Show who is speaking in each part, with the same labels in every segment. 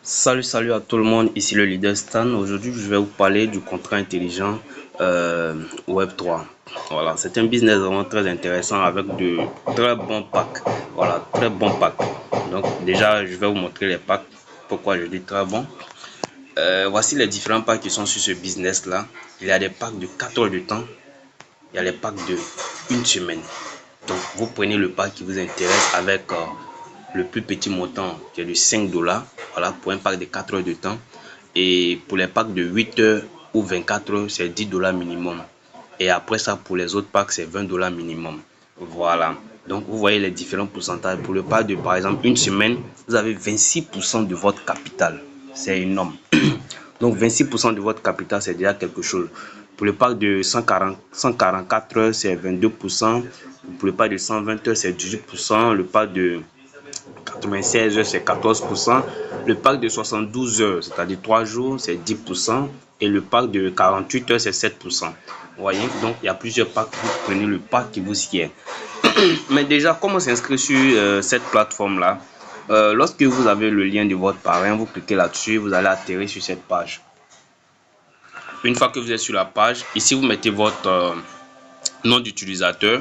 Speaker 1: Salut à tout le monde, ici le leader Stan. Aujourd'hui, je vais vous parler du contrat intelligent Web3. Voilà, c'est un business vraiment très intéressant avec de très bons packs. Voilà, très bons packs. Donc, déjà, je vais vous montrer les packs. Pourquoi je dis très bon. Voici les différents packs qui sont sur ce business-là. Il y a des packs de 4 heures de temps. Il y a les packs de une semaine. Donc, vous prenez le pack qui vous intéresse avec le plus petit montant qui est de 5 dollars. Voilà, pour un pack de 4 heures de temps. Et pour les packs de 8 heures ou 24 heures, c'est 10 dollars minimum. Et après ça, pour les autres packs, c'est 20 dollars minimum. Voilà. Donc, vous voyez les différents pourcentages. Pour le pack de, par exemple, une semaine, vous avez 26% de votre capital. C'est énorme. Donc, 26% de votre capital, c'est déjà quelque chose. Pour le pack de 144 heures, c'est 22%. Pour le pack de 120 heures, c'est 18%. Le pack de 96 heures, c'est 14%. Le pack de 72 heures, c'est-à-dire 3 jours, c'est 10%. Et le pack de 48 heures, c'est 7%. Vous voyez, donc il y a plusieurs packs. Vous prenez le pack qui vous sied. Mais déjà, comment s'inscrire sur cette plateforme-là? Lorsque vous avez le lien de votre parrain, vous cliquez là-dessus, vous allez atterrir sur cette page. Une fois que vous êtes sur la page, ici vous mettez votre nom d'utilisateur.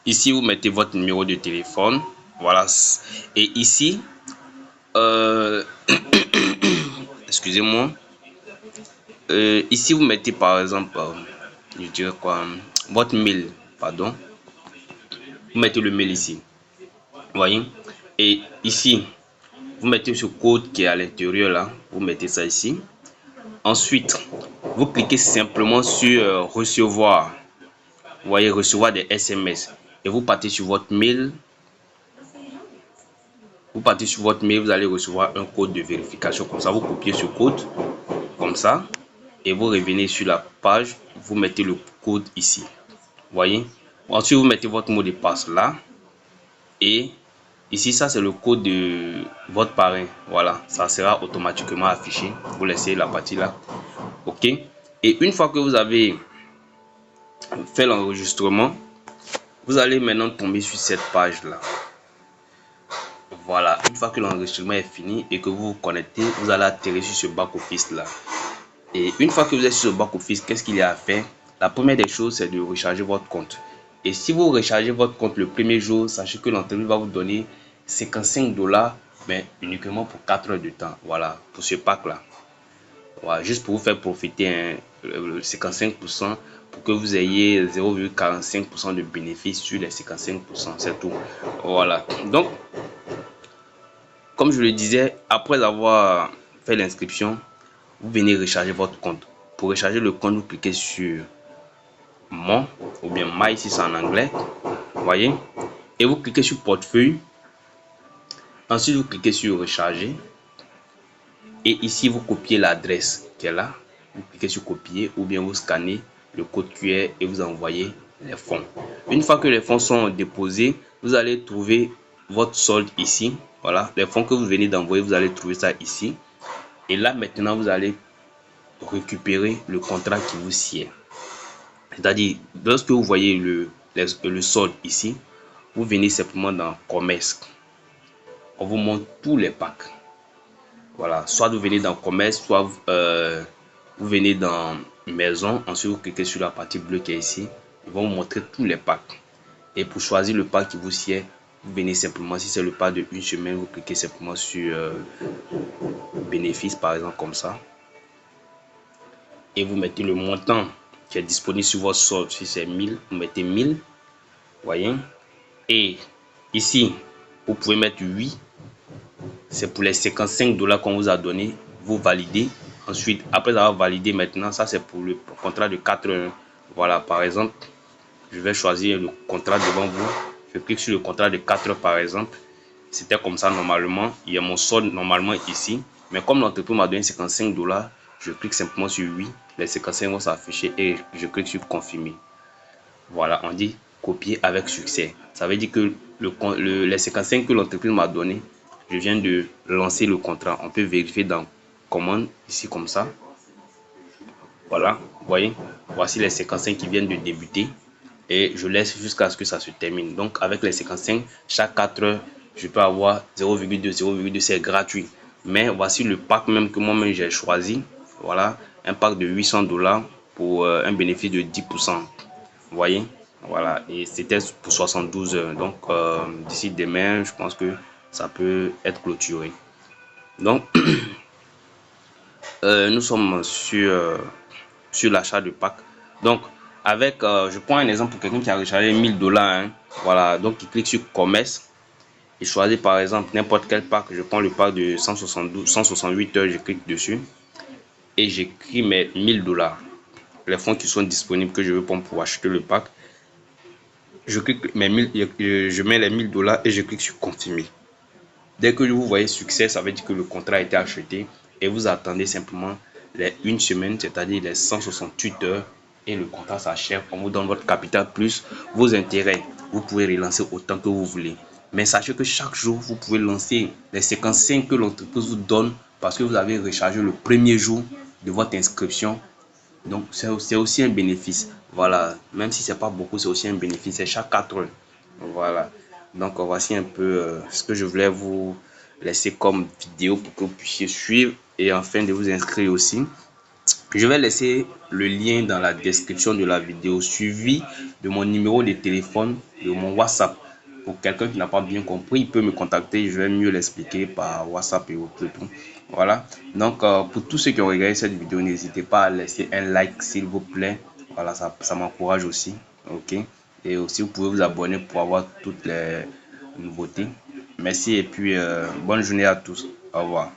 Speaker 1: Ici vous mettez votre numéro de téléphone. Voilà. Et ici, excusez-moi. Ici vous mettez par exemple, je dirais quoi, votre mail, pardon. Vous mettez le mail ici. Vous voyez. Et ici, vous mettez ce code qui est à l'intérieur là. Vous mettez ça ici. Ensuite, vous cliquez simplement sur recevoir. Vous voyez, recevoir des SMS. Et vous partez sur votre mail. Vous partez sur votre mail, vous allez recevoir un code de vérification. Comme ça, vous copiez ce code. Comme ça. Et vous revenez sur la page. Vous mettez le code ici. Vous voyez. Ensuite, vous mettez votre mot de passe là. Et ici, ça, c'est le code de votre parrain. Voilà. Ça sera automatiquement affiché. Vous laissez la partie là. OK. Et une fois que vous avez fait l'enregistrement, vous allez maintenant tomber sur cette page là. Voilà, une fois que l'enregistrement est fini et que vous vous connectez, vous allez atterrir sur ce back office là. Et une fois que vous êtes sur ce back office, qu'est-ce qu'il y a à faire? La première des choses, c'est de recharger votre compte. Et si vous rechargez votre compte le premier jour, sachez que l'entreprise va vous donner 55 dollars, mais uniquement pour 4 heures de temps. Voilà, pour ce pack là. Voilà, juste pour vous faire profiter le 55%, pour que vous ayez 0,45% de bénéfice sur les 55%, c'est tout. Voilà, donc comme je le disais, après avoir fait l'inscription, vous venez recharger votre compte. Pour recharger le compte, vous cliquez sur Mon ou bien My si c'est en anglais. Vous voyez? Et vous cliquez sur Portefeuille. Ensuite, vous cliquez sur Recharger. Et ici, vous copiez l'adresse qui est là. Vous cliquez sur Copier ou bien vous scannez le code QR et vous envoyez les fonds. Une fois que les fonds sont déposés, vous allez trouver votre solde ici. Voilà, les fonds que vous venez d'envoyer, vous allez trouver ça ici. Et là, maintenant, vous allez récupérer le contrat qui vous sied. C'est-à-dire, lorsque vous voyez le solde ici, vous venez simplement dans Commerce. On vous montre tous les packs. Voilà, soit vous venez dans Commerce, soit vous venez dans Maison. Ensuite, vous cliquez sur la partie bleue qui est ici. Ils vont vous montrer tous les packs. Et pour choisir le pack qui vous sied, vous venez simplement, si c'est le pack de une semaine, vous cliquez simplement sur bénéfice, par exemple, comme ça. Et vous mettez le montant qui est disponible sur votre solde. Si c'est 1000, vous mettez 1000. Voyez. Et ici, vous pouvez mettre 8. C'est pour les 55 dollars qu'on vous a donné. Vous validez. Ensuite, après avoir validé maintenant, ça c'est pour le contrat de 4 heures. Voilà, par exemple, je vais choisir le contrat devant vous. Je clique sur le contrat de 4 heures par exemple. C'était comme ça normalement. Il y a mon solde normalement ici. Mais comme l'entreprise m'a donné 55 dollars, je clique simplement sur oui. Les 55 vont s'afficher et je clique sur confirmer. Voilà, on dit copier avec succès. Ça veut dire que les 55 que l'entreprise m'a donné, je viens de lancer le contrat. On peut vérifier dans commande ici comme ça. Voilà, vous voyez, voici les 55 qui viennent de débuter. Et je laisse jusqu'à ce que ça se termine. Donc avec les 55, chaque 4 heures, je peux avoir 0,2, 0,2, c'est gratuit. Mais voici le pack même que moi-même j'ai choisi. Voilà, un pack de 800 $ pour un bénéfice de 10%. Vous voyez, voilà, et c'était pour 72 heures. Donc, d'ici demain, je pense que ça peut être clôturé. Donc, nous sommes sur l'achat de pack. Donc, avec, je prends un exemple pour quelqu'un qui a rechargé 1000 $. Hein, voilà, donc il clique sur commerce. Il choisit par exemple n'importe quel pack. Je prends le pack de 168 heures, je clique dessus et j'écris mes 1000 $. Les fonds qui sont disponibles que je veux prendre pour acheter le pack. Je clique je mets les 1000 $ et je clique sur confirmer. Dès que vous voyez succès, ça veut dire que le contrat a été acheté et vous attendez simplement les une semaine, c'est-à-dire les 168 heures et le contrat s'achève. On vous donne votre capital plus vos intérêts. Vous pouvez relancer autant que vous voulez. Mais sachez que chaque jour, vous pouvez lancer les 55 que l'entreprise vous donne parce que vous avez rechargé le premier jour de votre inscription. Donc, c'est aussi un bénéfice. Voilà. Même si c'est pas beaucoup, c'est aussi un bénéfice. C'est chaque 4 heures. Voilà. Donc, voici un peu ce que je voulais vous laisser comme vidéo pour que vous puissiez suivre et enfin de vous inscrire aussi. Je vais laisser le lien dans la description de la vidéo suivi de mon numéro de téléphone, de mon WhatsApp. Pour quelqu'un qui n'a pas bien compris, il peut me contacter, je vais mieux l'expliquer par WhatsApp et autres. Voilà. Donc, pour tous ceux qui ont regardé cette vidéo, n'hésitez pas à laisser un like s'il vous plaît. Voilà, ça m'encourage aussi. Ok. Et aussi, vous pouvez vous abonner pour avoir toutes les nouveautés. Merci et puis bonne journée à tous. Au revoir.